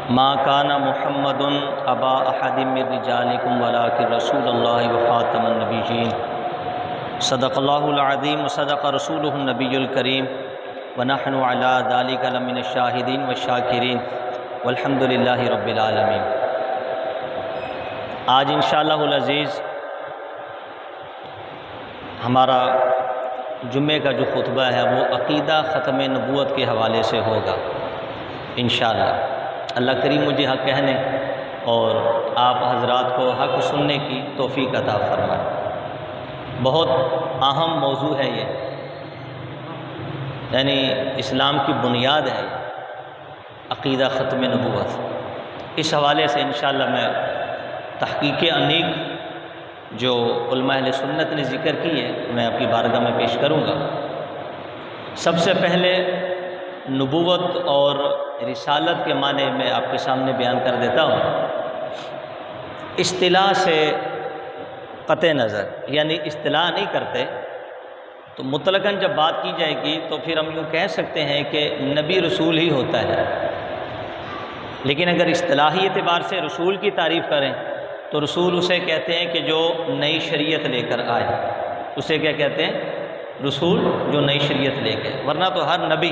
ما کان محمد ابا احد من رجالکم ولکن رسول اللہ وخاتم النبیین صدق اللہ العظیم وصدق رسولہ النبی الکریم ونحن علی ذلک لمن الشاہدین والشاکرین والحمد للہ رب العالمین۔ آج انشاءاللہ العزیز ہمارا جمعے کا جو خطبہ ہے وہ عقیدہ ختم نبوت کے حوالے سے ہوگا انشاءاللہ۔ اللہ کریم مجھے حق کہنے اور آپ حضرات کو حق سننے کی توفیق عطا فرمائے۔ بہت اہم موضوع ہے یہ، یعنی اسلام کی بنیاد ہے عقیدہ ختم نبوت۔ اس حوالے سے انشاءاللہ میں تحقیق انیق جو علماء اہل سنت نے ذکر کی ہے میں آپ کی بارگاہ میں پیش کروں گا۔ سب سے پہلے نبوت اور رسالت کے معنی میں آپ کے سامنے بیان کر دیتا ہوں۔ اصطلاح سے قطع نظر، یعنی اصطلاح نہیں کرتے تو مطلقاً جب بات کی جائے گی تو پھر ہم یوں کہہ سکتے ہیں کہ نبی رسول ہی ہوتا ہے، لیکن اگر اصطلاحی اعتبار سے رسول کی تعریف کریں تو رسول اسے کہتے ہیں کہ جو نئی شریعت لے کر آئے۔ اسے کیا کہتے ہیں؟ رسول، جو نئی شریعت لے کے، ورنہ تو ہر نبی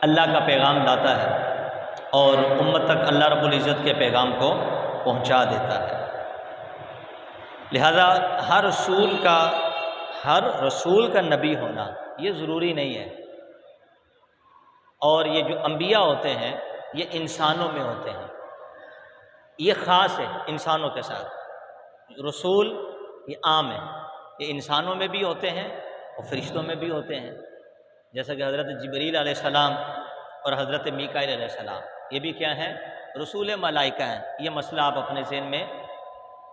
اللہ کا پیغام لاتا ہے اور امت تک اللہ رب العزت کے پیغام کو پہنچا دیتا ہے۔ لہذا ہر رسول کا نبی ہونا یہ ضروری نہیں ہے، اور یہ جو انبیاء ہوتے ہیں یہ انسانوں میں ہوتے ہیں، یہ خاص ہے انسانوں کے ساتھ۔ رسول یہ عام ہے، یہ انسانوں میں بھی ہوتے ہیں اور فرشتوں میں بھی ہوتے ہیں، جیسا کہ حضرت جبریل علیہ السلام اور حضرت میکائیل علیہ السلام یہ بھی کیا ہیں؟ رسول ملائکہ ہیں۔ یہ مسئلہ آپ اپنے ذہن میں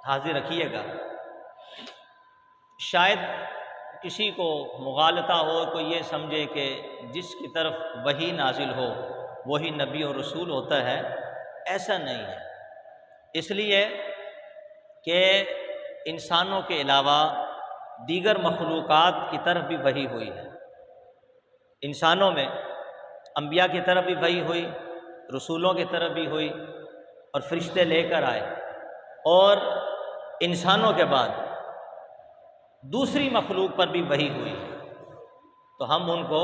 حاضر رکھیے گا۔ شاید کسی کو مغالطہ ہو، کوئی یہ سمجھے کہ جس کی طرف وحی نازل ہو وہی نبی اور رسول ہوتا ہے، ایسا نہیں ہے۔ اس لیے کہ انسانوں کے علاوہ دیگر مخلوقات کی طرف بھی وحی ہوئی ہے۔ انسانوں میں انبیاء کی طرف بھی وحی ہوئی، رسولوں کی طرف بھی ہوئی، اور فرشتے لے کر آئے، اور انسانوں کے بعد دوسری مخلوق پر بھی وحی ہوئی، تو ہم ان کو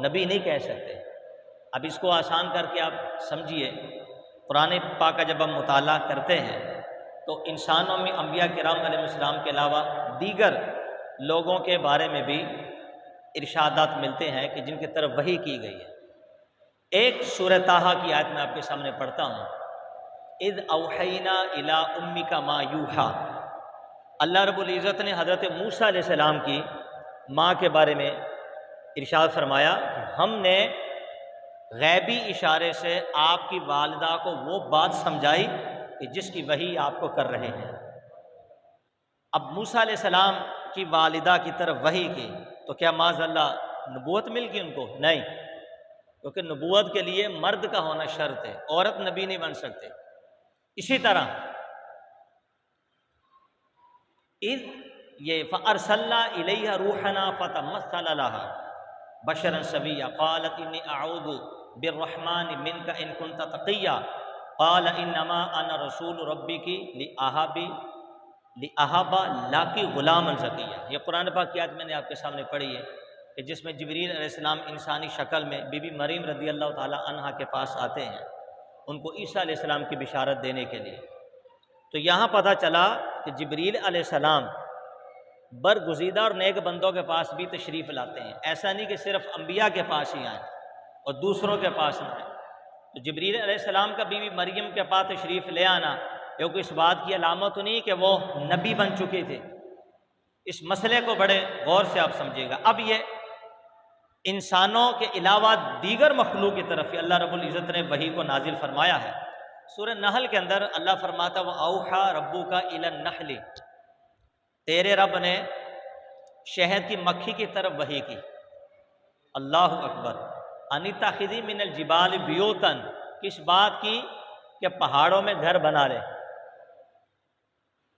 نبی نہیں کہہ سکتے۔ اب اس کو آسان کر کے آپ سمجھیے، قرآن پاک کا جب ہم مطالعہ کرتے ہیں تو انسانوں میں انبیاء کرام علیہ السلام کے علاوہ دیگر لوگوں کے بارے میں بھی ارشادات ملتے ہیں کہ جن کی طرف وحی کی گئی ہے۔ ایک سورہ طٰہٰ کی آیت میں آپ کے سامنے پڑھتا ہوں۔ اذ اوحینا الی امک ما یوحیٰ۔ اللہ رب العزت نے حضرت موسیٰ علیہ السلام کی ماں کے بارے میں ارشاد فرمایا کہ ہم نے غیبی اشارے سے آپ کی والدہ کو وہ بات سمجھائی کہ جس کی وحی آپ کو کر رہے ہیں۔ اب موسیٰ علیہ السلام کی والدہ کی طرف وحی کی تو کیا معاذ اللہ نبوت مل گئی ان کو؟ نہیں، کیونکہ نبوت کے لیے مرد کا ہونا شرط ہے، عورت نبی نہیں بن سکتے۔ اسی طرح اذ یہ فارسلنا الیہا روحنا فتمثل لها بشرا سویا قالت انی اعوذ بالرحمن منک ان کنت تقیا قال انما انا رسول ربک لأہب لک غلاما زکیا۔ یہ قرآن پاک کی آیت میں نے آپ کے سامنے پڑھی ہے کہ جس میں جبریل علیہ السلام انسانی شکل میں بی بی مریم رضی اللہ تعالی عنہا کے پاس آتے ہیں ان کو عیسیٰ علیہ السلام کی بشارت دینے کے لیے۔ تو یہاں پتہ چلا کہ جبریل علیہ السلام برگزیدہ اور نیک بندوں کے پاس بھی تشریف لاتے ہیں، ایسا نہیں کہ صرف انبیاء کے پاس ہی آئیں اور دوسروں کے پاس نہ آئیں۔ تو جبریل علیہ السلام کا بی بی مریم کے پاس تشریف لے آنا یہ کوئی اس بات کی علامت نہیں کہ وہ نبی بن چکے تھے۔ اس مسئلے کو بڑے غور سے آپ سمجھیے گا۔ اب یہ انسانوں کے علاوہ دیگر مخلوق کی طرف اللہ رب العزت نے وحی کو نازل فرمایا ہے۔ سورہ نحل کے اندر اللہ فرماتا وَأَوْحَىٰ رَبُّكَ إِلَى النَّحْلِ، تیرے رب نے شہد کی مکھی کی طرف وحی کی۔ اللہ اکبر۔ أَنِ اتَّخِذِي مِنَ الْجِبَالِ بُيُوتًا، کس بات کی کہ پہاڑوں میں گھر بنا لے۔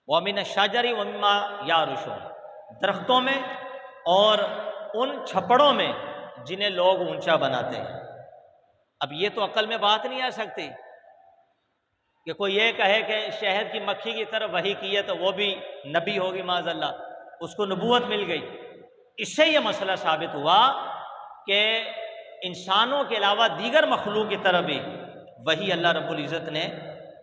وَمِنَ الشَّجَرِ وَمِمَّا يَعْرُشُونَ، درختوں میں اور ان چھپڑوں میں جنہیں لوگ اونچا بناتے ہیں۔ اب یہ تو عقل میں بات نہیں آ سکتی کہ کوئی یہ کہے کہ شہد کی مکھی کی طرف وحی کی ہے تو وہ بھی نبی ہوگی معاذ اللہ، اس کو نبوت مل گئی۔ اس سے یہ مسئلہ ثابت ہوا کہ انسانوں کے علاوہ دیگر مخلوق کی طرف بھی وحی اللہ رب العزت نے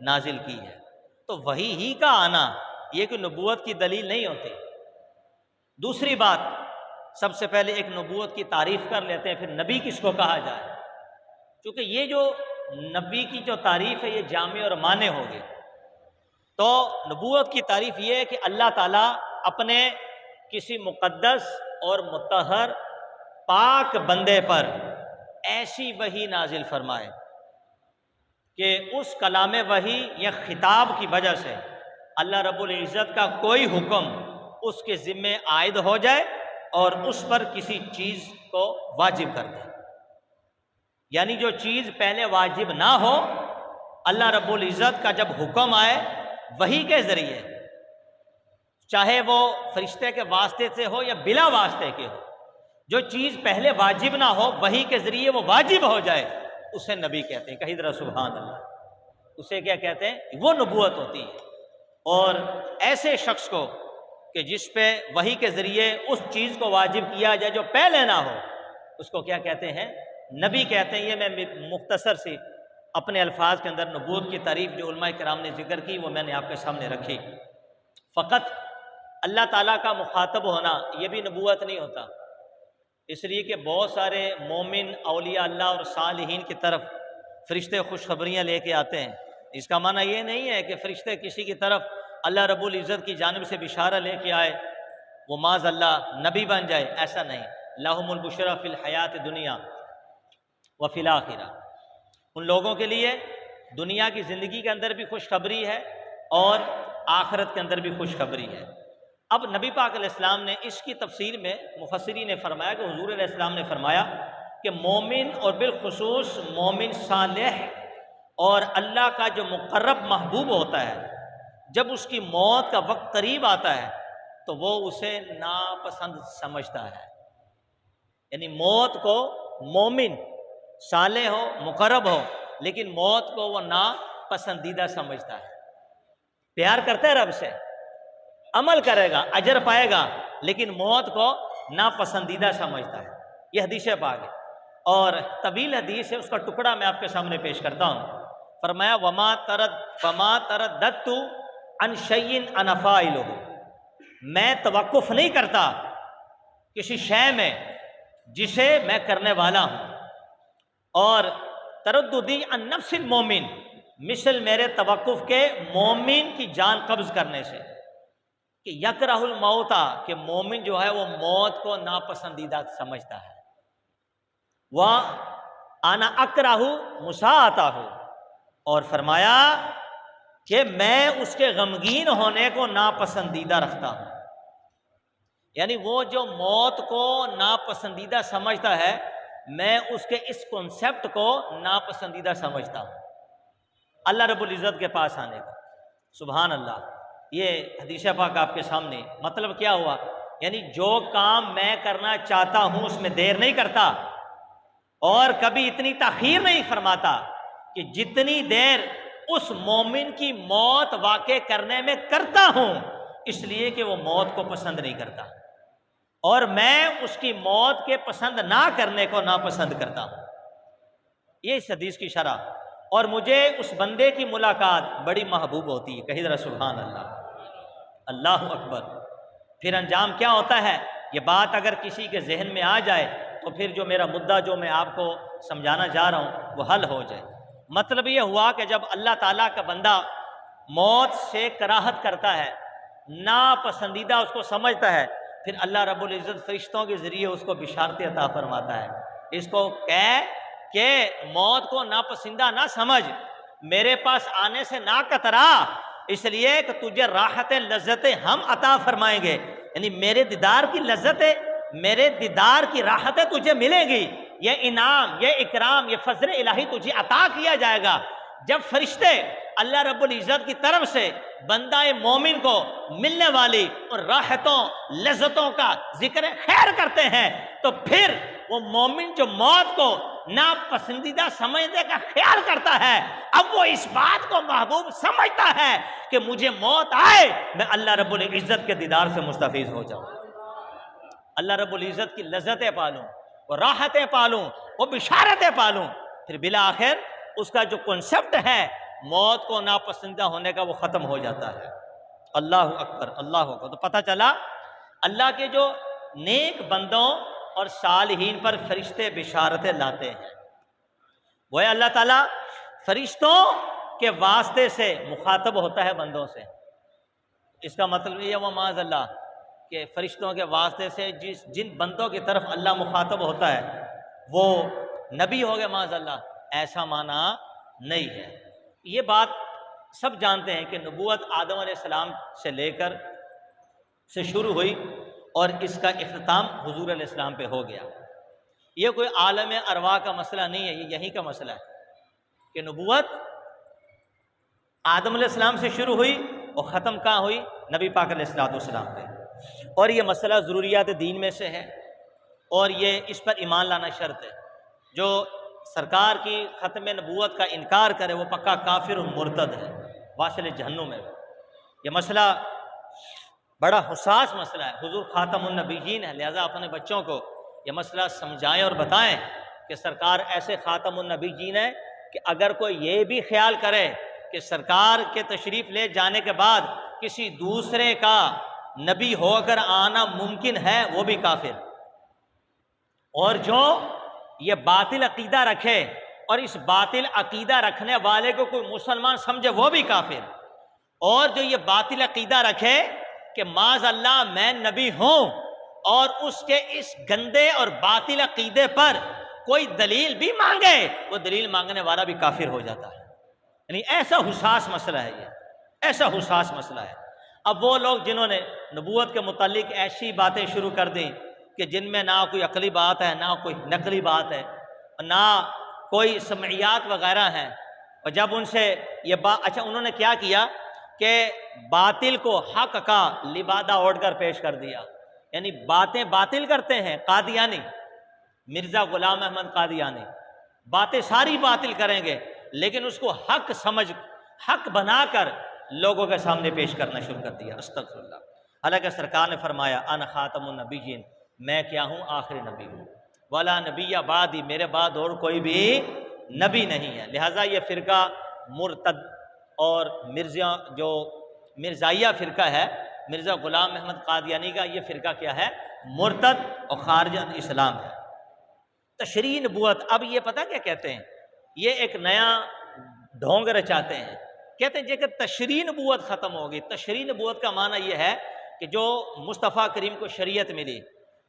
نازل کی ہے۔ تو وحی ہی کا آنا یہ کہ نبوت کی دلیل نہیں ہوتی۔ دوسری بات، سب سے پہلے ایک نبوت کی تعریف کر لیتے ہیں، پھر نبی کس کو کہا جائے، چونکہ یہ جو نبی کی جو تعریف ہے یہ جامع اور مانع ہوگی۔ تو نبوت کی تعریف یہ ہے کہ اللہ تعالیٰ اپنے کسی مقدس اور مطہر پاک بندے پر ایسی وحی نازل فرمائے کہ اس کلام وحی یا خطاب کی وجہ سے اللہ رب العزت کا کوئی حکم اس کے ذمے عائد ہو جائے اور اس پر کسی چیز کو واجب کر دے۔ یعنی جو چیز پہلے واجب نہ ہو، اللہ رب العزت کا جب حکم آئے وحی کے ذریعے، چاہے وہ فرشتے کے واسطے سے ہو یا بلا واسطے کے ہو، جو چیز پہلے واجب نہ ہو وحی کے ذریعے وہ واجب ہو جائے، اسے نبی کہتے ہیں۔ کہیں ذرا سبحان اللہ، اسے کیا کہتے ہیں؟ وہ نبوت ہوتی ہے۔ اور ایسے شخص کو کہ جس پہ وحی کے ذریعے اس چیز کو واجب کیا جائے جو پہلے نہ ہو، اس کو کیا کہتے ہیں؟ نبی کہتے ہیں۔ یہ میں مختصر سی اپنے الفاظ کے اندر نبوت کی تعریف جو علماء کرام نے ذکر کی وہ میں نے آپ کے سامنے رکھی۔ فقط اللہ تعالیٰ کا مخاطب ہونا یہ بھی نبوت نہیں ہوتا، اس لیے کہ بہت سارے مومن اولیاء اللہ اور صالحین کی طرف فرشتے خوشخبریاں لے کے آتے ہیں۔ اس کا معنی یہ نہیں ہے کہ فرشتے کسی کی طرف اللہ رب العزت کی جانب سے بشارہ لے کے آئے وہ معاذ اللہ نبی بن جائے، ایسا نہیں۔ لہم البشریٰ فی الحیات دنیا وفی الآخرہ، ان لوگوں کے لیے دنیا کی زندگی کے اندر بھی خوشخبری ہے اور آخرت کے اندر بھی خوشخبری ہے۔ اب نبی پاک علیہ السلام نے اس کی تفسیر میں مفسرین نے فرمایا کہ حضور علیہ السلام نے فرمایا کہ مومن اور بالخصوص مومن صالح اور اللہ کا جو مقرب محبوب ہوتا ہے، جب اس کی موت کا وقت قریب آتا ہے تو وہ اسے ناپسند سمجھتا ہے۔ یعنی موت کو مومن صالح ہو مقرب ہو لیکن موت کو وہ ناپسندیدہ سمجھتا ہے۔ پیار کرتا ہے رب سے، عمل کرے گا، اجر پائے گا، لیکن موت کو ناپسندیدہ سمجھتا ہے۔ یہ حدیث پاک ہے اور طویل حدیث ہے، اس کا ٹکڑا میں آپ کے سامنے پیش کرتا ہوں۔ فرمایا وما ترددت عن شیء انا فاعلہ، میں توقف نہیں کرتا کسی شے میں جسے میں کرنے والا ہوں، اور ترددی عن نفس المومن، مثل میرے توقف کے مومن کی جان قبض کرنے سے، کہ یکرہ الموت، کہ مومن جو ہے وہ موت کو ناپسندیدہ سمجھتا ہے۔ وَأَنَا أَكْرَهُ مُسَاءَتَهُ، اور فرمایا کہ میں اس کے غمگین ہونے کو ناپسندیدہ رکھتا ہوں۔ یعنی وہ جو موت کو ناپسندیدہ سمجھتا ہے، میں اس کے اس کنسیپٹ کو ناپسندیدہ سمجھتا ہوں اللہ رب العزت کے پاس آنے کا۔ سبحان اللہ، یہ حدیث پاک آپ کے سامنے۔ مطلب کیا ہوا؟ یعنی جو کام میں کرنا چاہتا ہوں اس میں دیر نہیں کرتا اور کبھی اتنی تاخیر نہیں فرماتا کہ جتنی دیر اس مومن کی موت واقع کرنے میں کرتا ہوں، اس لیے کہ وہ موت کو پسند نہیں کرتا اور میں اس کی موت کے پسند نہ کرنے کو ناپسند کرتا ہوں۔ یہ اس حدیث کی شرح۔ اور مجھے اس بندے کی ملاقات بڑی محبوب ہوتی ہے۔ کہیں ذرا سبحان اللہ، اللہ اکبر۔ پھر انجام کیا ہوتا ہے؟ یہ بات اگر کسی کے ذہن میں آ جائے تو پھر جو میرا مدعا جو میں آپ کو سمجھانا جا رہا ہوں وہ حل ہو جائے۔ مطلب یہ ہوا کہ جب اللہ تعالیٰ کا بندہ موت سے کراہت کرتا ہے، ناپسندیدہ اس کو سمجھتا ہے، پھر اللہ رب العزت فرشتوں کے ذریعے اس کو بشارت عطا فرماتا ہے۔ اس کو کہہ کہ موت کو ناپسندہ نہ سمجھ، میرے پاس آنے سے نہ کترا، اس لیے کہ تجھے راحت لذتیں ہم عطا فرمائیں گے۔ یعنی میرے دیدار کی لذتیں، میرے دیدار کی راحتیں تجھے ملیں گی، یہ انعام، یہ اکرام، یہ فضل الہی تجھے عطا کیا جائے گا۔ جب فرشتے اللہ رب العزت کی طرف سے بندہ مومن کو ملنے والی اور راحتوں لذتوں کا ذکر خیر کرتے ہیں تو پھر وہ مومن جو موت کو ناپسندیدہ سمجھنے کا خیال کرتا ہے، اب وہ اس بات کو محبوب سمجھتا ہے کہ مجھے موت آئے میں اللہ رب العزت کے دیدار سے مستفیض ہو جاؤں، اللہ رب العزت کی لذتیں پالوں، وہ راحتیں پالوں، وہ بشارتیں پالوں، پھر بالآخر اس کا جو کنسپٹ ہے موت کو ناپسندیدہ ہونے کا وہ ختم ہو جاتا ہے۔ اللہ اکبر، اللہ اکبر۔ تو پتہ چلا اللہ کے جو نیک بندوں اور صالحین پر فرشتے بشارتیں لاتے ہیں، وہ اللہ تعالیٰ فرشتوں کے واسطے سے مخاطب ہوتا ہے بندوں سے۔ اس کا مطلب یہ وہ معاذ اللہ کہ فرشتوں کے واسطے سے جن بندوں کی طرف اللہ مخاطب ہوتا ہے وہ نبی ہو گئے معاذ اللہ، ایسا معنی نہیں ہے۔ یہ بات سب جانتے ہیں کہ نبوت آدم علیہ السلام سے لے کر سے شروع ہوئی اور اس کا اختتام حضور علیہ السلام پہ ہو گیا۔ یہ کوئی عالم ارواح کا مسئلہ نہیں ہے، یہ یہی کا مسئلہ ہے کہ نبوت آدم علیہ السلام سے شروع ہوئی اور ختم کہاں ہوئی؟ نبی پاک علیہ السلام پہ۔ اور یہ مسئلہ ضروریات دین میں سے ہے اور یہ اس پر ایمان لانا شرط ہے۔ جو سرکار کی ختم نبوت کا انکار کرے وہ پکا کافر و مرتد ہے، واصل جہنم ہے۔ یہ مسئلہ بڑا حساس مسئلہ ہے، حضور خاتم النبیین ہے، لہذا اپنے بچوں کو یہ مسئلہ سمجھائیں اور بتائیں کہ سرکار ایسے خاتم النبیین ہے کہ اگر کوئی یہ بھی خیال کرے کہ سرکار کے تشریف لے جانے کے بعد کسی دوسرے کا نبی ہو کر آنا ممکن ہے وہ بھی کافر، اور جو یہ باطل عقیدہ رکھے اور اس باطل عقیدہ رکھنے والے کو کوئی مسلمان سمجھے وہ بھی کافر، اور جو یہ باطل عقیدہ رکھے کہ معاذ اللہ میں نبی ہوں اور اس کے اس گندے اور باطل عقیدے پر کوئی دلیل بھی مانگے وہ دلیل مانگنے والا بھی کافر ہو جاتا ہے۔ یعنی ایسا حساس مسئلہ ہے، یہ ایسا حساس مسئلہ ہے۔ اب وہ لوگ جنہوں نے نبوت کے متعلق ایسی باتیں شروع کر دیں کہ جن میں نہ کوئی عقلی بات ہے، نہ کوئی نقلی بات ہے، نہ کوئی سمعیات وغیرہ ہیں، اور جب ان سے یہ بات انہوں نے کیا کیا کہ باطل کو حق کا لبادہ اوڑھ کر پیش کر دیا، یعنی باتیں باطل کرتے ہیں قادیانی، مرزا غلام احمد قادیانی باتیں ساری باطل کریں گے لیکن اس کو حق سمجھ حق بنا کر لوگوں کے سامنے پیش کرنا شروع کر دیا۔ استغفر اللہ۔ حالانکہ سرکار نے فرمایا انا خاتم النبیین، میں کیا ہوں؟ آخری نبی ہوں، ولا نبی بعدی، میرے بعد اور کوئی بھی نبی نہیں ہے۔ لہٰذا یہ فرقہ مرتد اور جو مرزائیہ فرقہ ہے، مرزا غلام احمد قادیانی کا یہ فرقہ کیا ہے؟ مرتد اور خارج اسلام ہے۔ تشریح نبوت، اب یہ پتہ کیا کہتے ہیں؟ یہ ایک نیا ڈھونگ رچاتے ہیں، کہتے ہیں کہ تشریح نبوت ختم ہوگی۔ تشریح نبوت کا معنی یہ ہے کہ جو مصطفیٰ کریم کو شریعت ملی،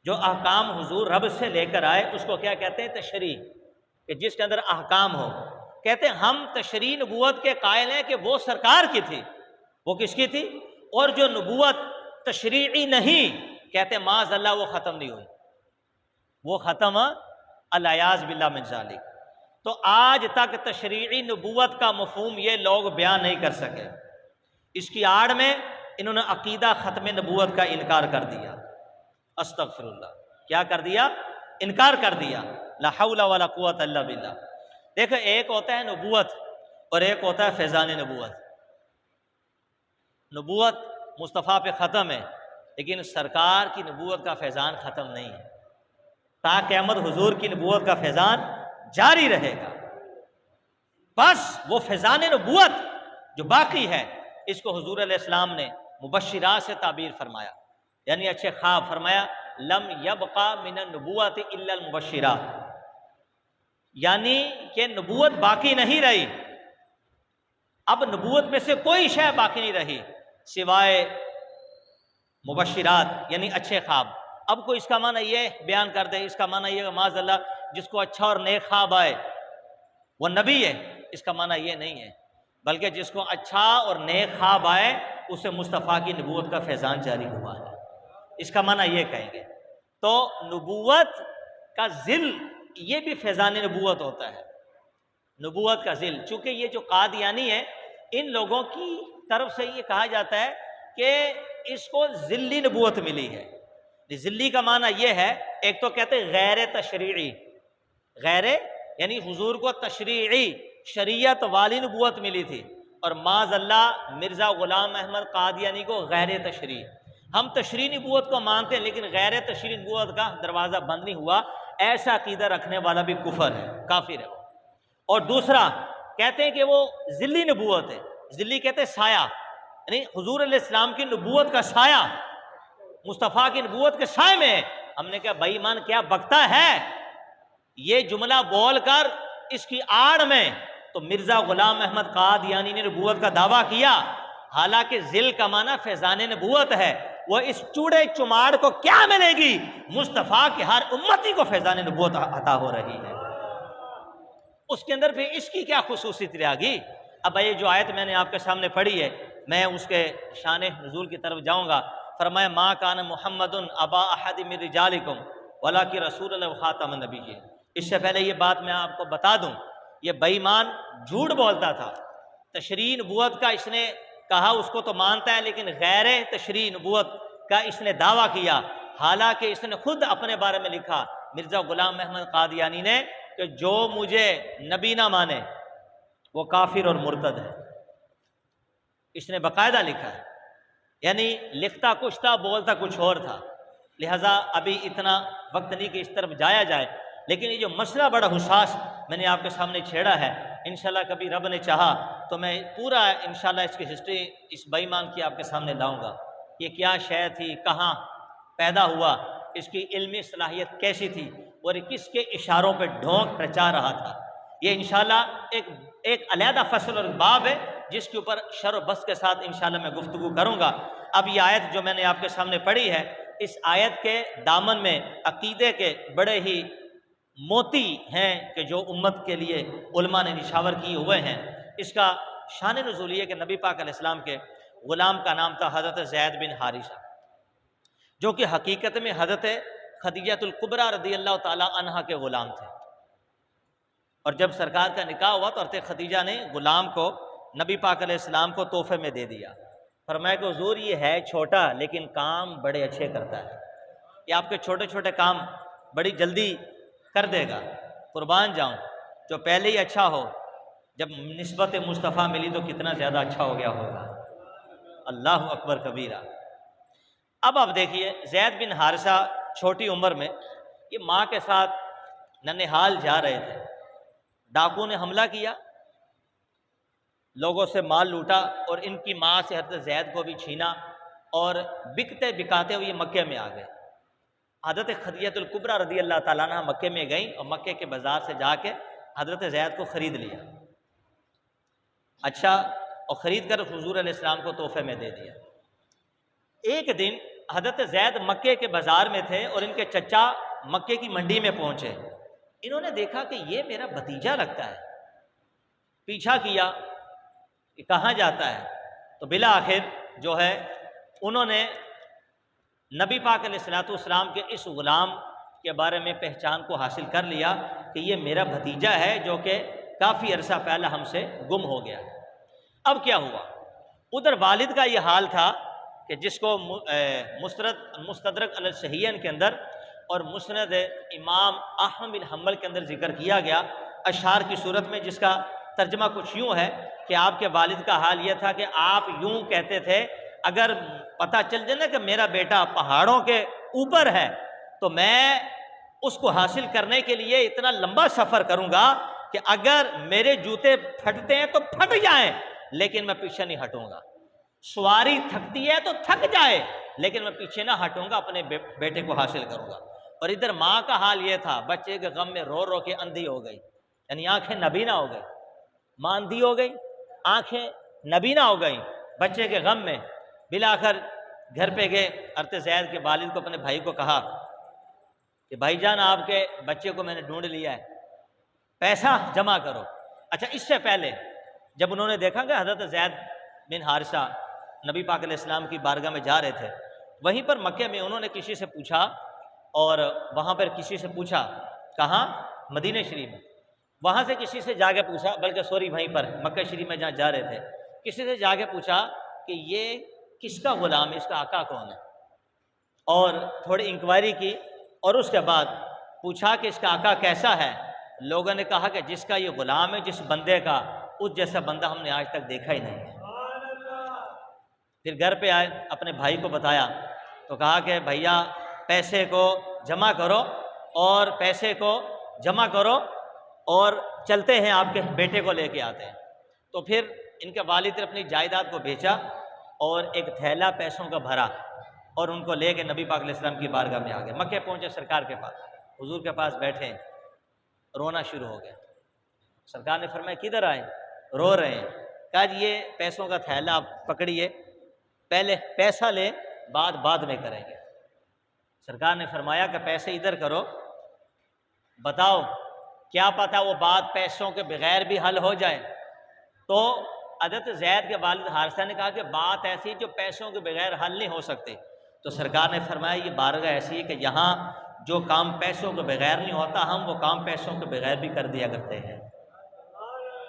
جو احکام حضور رب سے لے کر آئے، اس کو کیا کہتے ہیں؟ تشریح، کہ جس کے اندر احکام ہو۔ کہتے ہیں ہم تشریح نبوت کے قائل ہیں کہ وہ سرکار کی تھی، وہ کس کی تھی؟ اور جو نبوت تشریعی نہیں، کہتے ہیں معاذ اللہ وہ ختم نہیں ہوئی، وہ ختم الیاذ باللہ من ذالک۔ تو آج تک تشریعی نبوت کا مفہوم یہ لوگ بیان نہیں کر سکے، اس کی آڑ میں انہوں نے عقیدہ ختم نبوت کا انکار کر دیا۔ استغفر اللہ، کیا کر دیا؟ انکار کر دیا۔ لا حول ولا قوت الا باللہ۔ دیکھو ایک ہوتا ہے نبوت اور ایک ہوتا ہے فیضان نبوت۔ نبوت مصطفیٰ پہ ختم ہے لیکن سرکار کی نبوت کا فیضان ختم نہیں ہے، تا قیامت حضور کی نبوت کا فیضان جاری رہے گا۔ بس وہ فیضان نبوت جو باقی ہے اس کو حضور علیہ السلام نے مبشرات سے تعبیر فرمایا، یعنی اچھے خواب فرمایا لم یبقى من النبوت الا المبشرات، یعنی کہ نبوت باقی نہیں رہی، اب نبوت میں سے کوئی شے باقی نہیں رہی سوائے مبشرات یعنی اچھے خواب۔ اب کوئی اس کا معنی یہ بیان کر دے، اس کا معنی یہ معاذ اللہ جس کو اچھا اور نیک خواب آئے وہ نبی ہے، اس کا معنی یہ نہیں ہے، بلکہ جس کو اچھا اور نیک خواب آئے اسے مصطفیٰ کی نبوت کا فیضان جاری ہوا ہے، اس کا معنی یہ کہیں گے۔ تو نبوت کا ذل یہ بھی فیضان نبوت ہوتا ہے، نبوت کا ذل، چونکہ یہ جو قادیانی ہے ان لوگوں کی طرف سے یہ کہا جاتا ہے کہ اس کو ذلی نبوت ملی ہے۔ ذلی کا معنی یہ ہے، ایک تو کہتے ہیں غیر تشریعی، غیر یعنی حضور کو تشریعی شریعت والی نبوت ملی تھی، اور معاذ اللہ مرزا غلام احمد قادیانی کو غیر تشریع۔ ہم تشریع نبوت کو مانتے ہیں لیکن غیر تشریع نبوت کا دروازہ بند نہیں ہوا، ایسا عقیدہ رکھنے والا بھی کفر ہے، کافر ہے وہ۔ اور دوسرا کہتے ہیں کہ وہ ذلی نبوت ہے، ذلی کہتے ہیں سایہ، یعنی حضور علیہ السلام کی نبوت کا سایہ مصطفیٰ کی نبوت کے سائے میں ہے۔ ہم نے کہا بھائی ایمان کیا بکتا ہے یہ جملہ بول کر، اس کی آڑ میں تو مرزا غلام احمد قادیانی نے نبوت کا دعویٰ کیا، حالانکہ ذل کا معنی فیضان نبوت ہے۔ وہ اس چوڑے چماڑ کو کیا ملے گی؟ مصطفیٰ کے ہر امتی کو فیضان نبوت عطا ہو رہی ہے، اس کے اندر پھر اس کی کیا خصوصیت رہے گی؟ اب یہ جو آیت میں نے آپ کے سامنے پڑھی ہے، میں اس کے شان نزول کی طرف جاؤں گا۔ فرمایا ما کان محمد ابا احد من رجالکم ولکن رسول اللہ خاتم النبیین۔ اس سے پہلے یہ بات میں آپ کو بتا دوں، یہ بے ایمان جھوٹ بولتا تھا، تشریع نبوت کا اس نے کہا اس کو تو مانتا ہے، لیکن غیر تشریع نبوت کا اس نے دعویٰ کیا، حالانکہ اس نے خود اپنے بارے میں لکھا مرزا غلام احمد قادیانی نے کہ جو مجھے نبی نہ مانے وہ کافر اور مرتد ہے، اس نے باقاعدہ لکھا ہے، یعنی لکھتا کچھ تھا بولتا کچھ اور تھا۔ لہٰذا ابھی اتنا وقت نہیں کہ اس طرف جایا جائے، لیکن یہ جو مسئلہ بڑا حساس میں نے آپ کے سامنے چھیڑا ہے، انشاءاللہ کبھی رب نے چاہا تو میں پورا انشاءاللہ اس کی ہسٹری اس بے ایمان کی آپ کے سامنے لاؤں گا، یہ کیا شے تھی، کہاں پیدا ہوا، اس کی علمی صلاحیت کیسی تھی، اور کس کے اشاروں پہ ڈھونک رچا رہا تھا۔ یہ انشاءاللہ ایک علیحدہ فصل اور باب ہے جس کے اوپر شر و بس کے ساتھ انشاءاللہ میں گفتگو کروں گا۔ اب یہ آیت جو میں نے آپ کے سامنے پڑھی ہے، اس آیت کے دامن میں عقیدے کے بڑے ہی موتی ہیں کہ جو امت کے لیے علماء نے نشاور کیے ہوئے ہیں۔ اس کا شان نزول یہ کہ نبی پاک علیہ السلام کے غلام کا نام تھا حضرت زید بن حارثہ، جو کہ حقیقت میں حضرت خدیجہ الکبریٰ رضی اللہ تعالی عنہا کے غلام تھے، اور جب سرکار کا نکاح ہوا تو حضرت خدیجہ نے غلام کو نبی پاک علیہ السلام کو تحفے میں دے دیا، فرمایا کہ حضور یہ ہے چھوٹا لیکن کام بڑے اچھے کرتا ہے، یہ آپ کے چھوٹے چھوٹے کام بڑی جلدی کر دے گا، قربان جاؤں، جو پہلے ہی اچھا ہو جب نسبت مصطفیٰ ملی تو کتنا زیادہ اچھا ہو گیا ہوگا، اللہ اکبر کبیرہ۔ اب آپ دیکھیے زید بن حارثہ چھوٹی عمر میں یہ ماں کے ساتھ ننہال جا رہے تھے، ڈاکو نے حملہ کیا، لوگوں سے مال لوٹا اور ان کی ماں سے حضرت زید کو بھی چھینا، اور بکتے بکاتے ہوئے مکے میں آ گئے۔ حضرت خدیجہ الکبریٰ رضی اللہ تعالیٰ عنہ مکے میں گئیں اور مکے کے بازار سے جا کے حضرت زید کو خرید لیا، اچھا، اور خرید کر حضور علیہ السلام کو تحفے میں دے دیا۔ ایک دن حضرت زید مکے کے بازار میں تھے اور ان کے چچا مکے کی منڈی میں پہنچے، انہوں نے دیکھا کہ یہ میرا بھتیجا لگتا ہے، پیچھا کیا کہ کہاں جاتا ہے، تو بالآخر جو ہے انہوں نے نبی پاک علیہ السلام کے اس غلام کے بارے میں پہچان کو حاصل کر لیا کہ یہ میرا بھتیجا ہے جو کہ کافی عرصہ پہلے ہم سے گم ہو گیا۔ اب کیا ہوا، ادھر والد کا یہ حال تھا کہ جس کو مستدرک علی الصحیحین کے اندر اور مسند امام احمد بن حنبل کے اندر ذکر کیا گیا اشعار کی صورت میں، جس کا ترجمہ کچھ یوں ہے کہ آپ کے والد کا حال یہ تھا کہ آپ یوں کہتے تھے اگر پتہ چل جائے نا کہ میرا بیٹا پہاڑوں کے اوپر ہے تو میں اس کو حاصل کرنے کے لیے اتنا لمبا سفر کروں گا کہ اگر میرے جوتے پھٹتے ہیں تو پھٹ جائیں لیکن میں پیچھے نہیں ہٹوں گا، سواری تھکتی ہے تو تھک جائے لیکن میں پیچھے نہ ہٹوں گا، اپنے بیٹے کو حاصل کروں گا۔ اور ادھر ماں کا حال یہ تھا، بچے کے غم میں رو رو کے اندھی ہو گئی، یعنی آنکھیں نبینا ہو گئی، ماں اندھی ہو گئی، آنکھیں نبینا ہو گئی بچے کے غم میں۔ بالآخر گھر پہ گئے، حضرت زید کے والد کو اپنے بھائی کو کہا کہ بھائی جان آپ کے بچے کو میں نے ڈھونڈ لیا ہے، پیسہ جمع کرو۔ اچھا، اس سے پہلے جب انہوں نے دیکھا کہ حضرت زید بن حارثہ نبی پاک علیہ السلام کی بارگاہ میں جا رہے تھے، وہیں پر مکے میں انہوں نے کسی سے پوچھا، اور وہاں پر کسی سے پوچھا، کہاں؟ مدینہ شریف میں، وہاں سے کسی سے جا کے پوچھا، بلکہ سوری وہیں پر مکہ شریف میں جہاں جا رہے تھے کسی سے جا کے پوچھا کہ یہ کس کا غلام ہے، اس کا آقا کون ہے، اور تھوڑی انکوائری کی، اور اس کے بعد پوچھا کہ اس کا آقا کیسا ہے، لوگوں نے کہا کہ جس کا یہ غلام ہے، جس بندے کا، اس جیسا بندہ ہم نے آج تک دیکھا ہی نہیں ہے۔ پھر گھر پہ آئے، اپنے بھائی کو بتایا تو کہا کہ بھیا پیسے کو جمع کرو، اور پیسے کو جمع کرو اور چلتے ہیں، آپ کے بیٹے کو لے کے آتے ہیں۔ تو پھر ان کے والد نے اپنی جائیداد کو بیچا اور ایک تھیلا پیسوں کا بھرا اور ان کو لے کے نبی پاک علیہ السلام کی بارگاہ میں آ گئے۔ مکے پہنچے، سرکار کے پاس، حضور کے پاس بیٹھے، رونا شروع ہو گیا۔ سرکار نے فرمایا کدھر آئے؟ رو رہے ہیں۔ کہا جی یہ پیسوں کا تھیلا آپ پکڑیے، پہلے پیسہ لے، بعد میں کریں گے۔ سرکار نے فرمایا کہ پیسے ادھر کرو، بتاؤ کیا پتہ وہ بات پیسوں کے بغیر بھی حل ہو جائے۔ تو حضرت زید کے والد حارثہ نے کہا کہ بات ایسی جو پیسوں کے بغیر حل نہیں ہو سکتی۔ تو سرکار نے فرمایا یہ بارگاہ ایسی ہے کہ یہاں جو کام پیسوں کے بغیر نہیں ہوتا، ہم وہ کام پیسوں کے بغیر بھی کر دیا کرتے ہیں،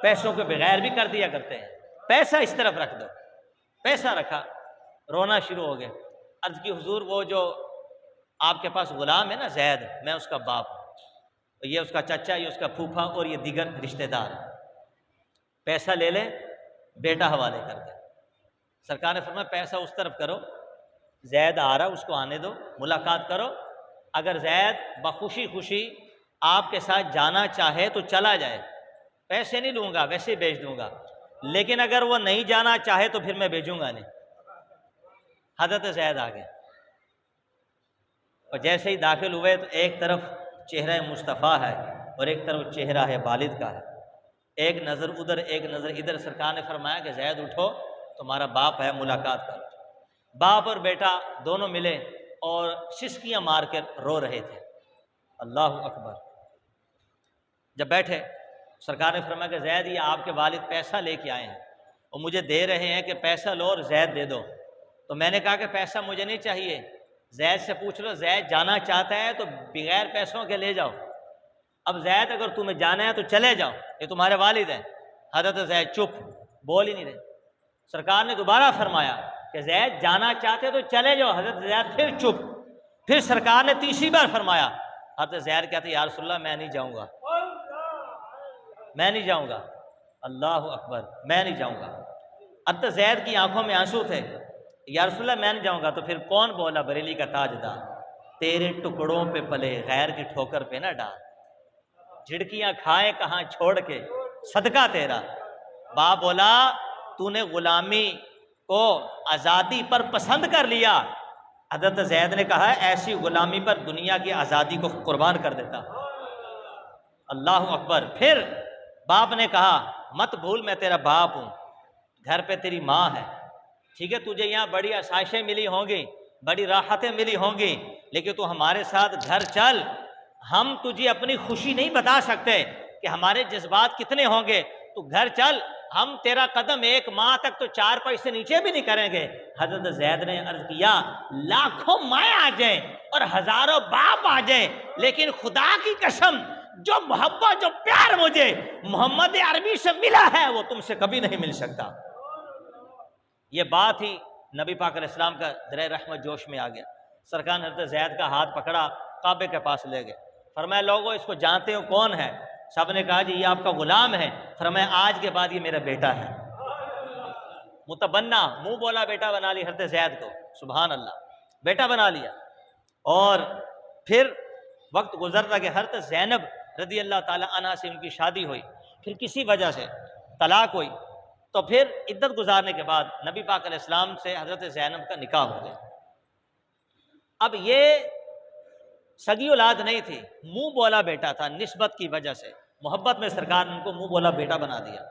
پیسوں کے بغیر بھی کر دیا کرتے ہیں۔ پیسہ اس طرف رکھ دو۔ پیسہ رکھا، رونا شروع ہو گئے۔ عرض کی حضور وہ جو آپ کے پاس غلام ہے نا زید، میں اس کا باپ ہوں، یہ اس کا چچا، یہ اس کا پھوپھا اور یہ دیگر رشتہ دار، پیسہ لے لیں، بیٹا حوالے کر دیں۔ سرکار نے فرمایا پیسہ اس طرف کرو، زید آ رہا اس کو آنے دو، ملاقات کرو، اگر زید بخوشی خوشی آپ کے ساتھ جانا چاہے تو چلا جائے، پیسے نہیں لوں گا، ویسے ہی بھیج دوں گا، لیکن اگر وہ نہیں جانا چاہے تو پھر میں بھیجوں گا نہیں۔ حضرت زید آ گئے اور جیسے ہی داخل ہوئے تو ایک طرف چہرہ مصطفیٰ ہے اور ایک طرف چہرہ ہے والد کا ہے، ایک نظر ادھر ایک نظر ادھر۔ سرکار نے فرمایا کہ زید اٹھو، تمہارا باپ ہے، ملاقات کرو۔ باپ اور بیٹا دونوں ملے اور سسکیاں مار کر رو رہے تھے۔ اللہ اکبر۔ جب بیٹھے سرکار نے فرمایا کہ زید یہ آپ کے والد پیسہ لے کے آئے ہیں اور مجھے دے رہے ہیں کہ پیسہ لو اور زید دے دو۔ تو میں نے کہا کہ پیسہ مجھے نہیں چاہیے، زید سے پوچھ لو، زید جانا چاہتا ہے تو بغیر پیسوں کے لے جاؤ۔ اب زید اگر تمہیں جانا ہے تو چلے جاؤ، یہ تمہارے والد ہیں۔ حضرت زید چپ، بول ہی نہیں رہے۔ سرکار نے دوبارہ فرمایا کہ زید جانا چاہتے تو چلے جاؤ۔ حضرت زید پھر چپ۔ پھر سرکار نے تیسری بار فرمایا۔ حضرت زید کہتے یا رسول اللہ میں نہیں جاؤں گا، میں نہیں جاؤں گا۔ اللہ اکبر، میں نہیں جاؤں گا۔ حضرت زید کی آنکھوں میں آنسو تھے۔ یا رسول اللہ میں نہیں جاؤں گا۔ تو پھر کون بولا؟ بریلی کا تاجدار، تیرے ٹکڑوں پہ پلے غیر کی ٹھوکر پہ نہ ڈال، جھڑکیاں کھائے کہاں چھوڑ کے صدقہ تیرا۔ باپ بولا تو نے غلامی کو آزادی پر پسند کر لیا۔ حضرت زید نے کہا ایسی غلامی پر دنیا کی آزادی کو قربان کر دیتا۔ اللہ اکبر۔ پھر باپ نے کہا مت بھول میں تیرا باپ ہوں، گھر پہ تیری ماں ہے، ٹھیک ہے، تجھے یہاں بڑی آسائشیں ملی ہوں گی، بڑی راحتیں ملی ہوں گی، لیکن تو ہمارے ساتھ گھر چل۔ ہم تجھے اپنی خوشی نہیں بتا سکتے کہ ہمارے جذبات کتنے ہوں گے، تو گھر چل، ہم تیرا قدم ایک ماہ تک تو 4 پائی سے نیچے بھی نہیں کریں گے۔ حضرت زید نے عرض کیا لاکھوں مائیں آ جائیں اور ہزاروں باپ آ جائیں، لیکن خدا کی قسم جو محبت جو پیار مجھے محمد عربی سے ملا ہے وہ تم سے کبھی نہیں مل سکتا۔ یہ بات ہی نبی پاک علیہ السلام کا درہ رحمت جوش میں آ گیا۔ سرکار نے حضرت زید کا ہاتھ پکڑا، کعبے کے پاس لے گئے۔ فرمایا لوگوں اس کو جانتے ہو کون ہے؟ سب نے کہا جی یہ آپ کا غلام ہے۔ فرمایا آج کے بعد یہ میرا بیٹا ہے۔ متبنہ، منہ بولا بیٹا بنا لی حضرت زید کو، سبحان اللہ، بیٹا بنا لیا۔ اور پھر وقت گزرتا کہ حضرت زینب رضی اللہ تعالی عنہ سے ان کی شادی ہوئی، پھر کسی وجہ سے طلاق ہوئی، تو پھر عدت گزارنے کے بعد نبی پاک علیہ السلام سے حضرت زینب کا نکاح ہو گیا۔ اب یہ سگی اولاد نہیں تھی، منہ بولا بیٹا تھا، نسبت کی وجہ سے محبت میں سرکار نے ان کو منہ بولا بیٹا بنا دیا۔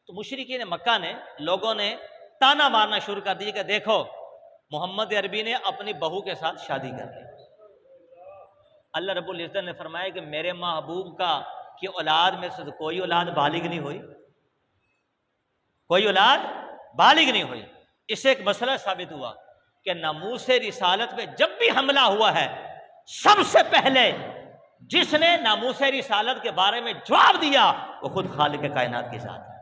تو مشرکین مکہ نے، لوگوں نے تانا مارنا شروع کر دیا کہ دیکھو محمد عربی نے اپنی بہو کے ساتھ شادی کر لی۔ اللہ رب العزت نے فرمایا کہ میرے محبوب کا کہ اولاد میں سے کوئی اولاد بالغ نہیں ہوئی، کوئی اولاد بالغ نہیں ہوئی۔ اس سے ایک مسئلہ ثابت ہوا کہ ناموس رسالت پہ جب بھی حملہ ہوا ہے، سب سے پہلے جس نے ناموس رسالت کے بارے میں جواب دیا وہ خود خالق کائنات کے ساتھ ہے۔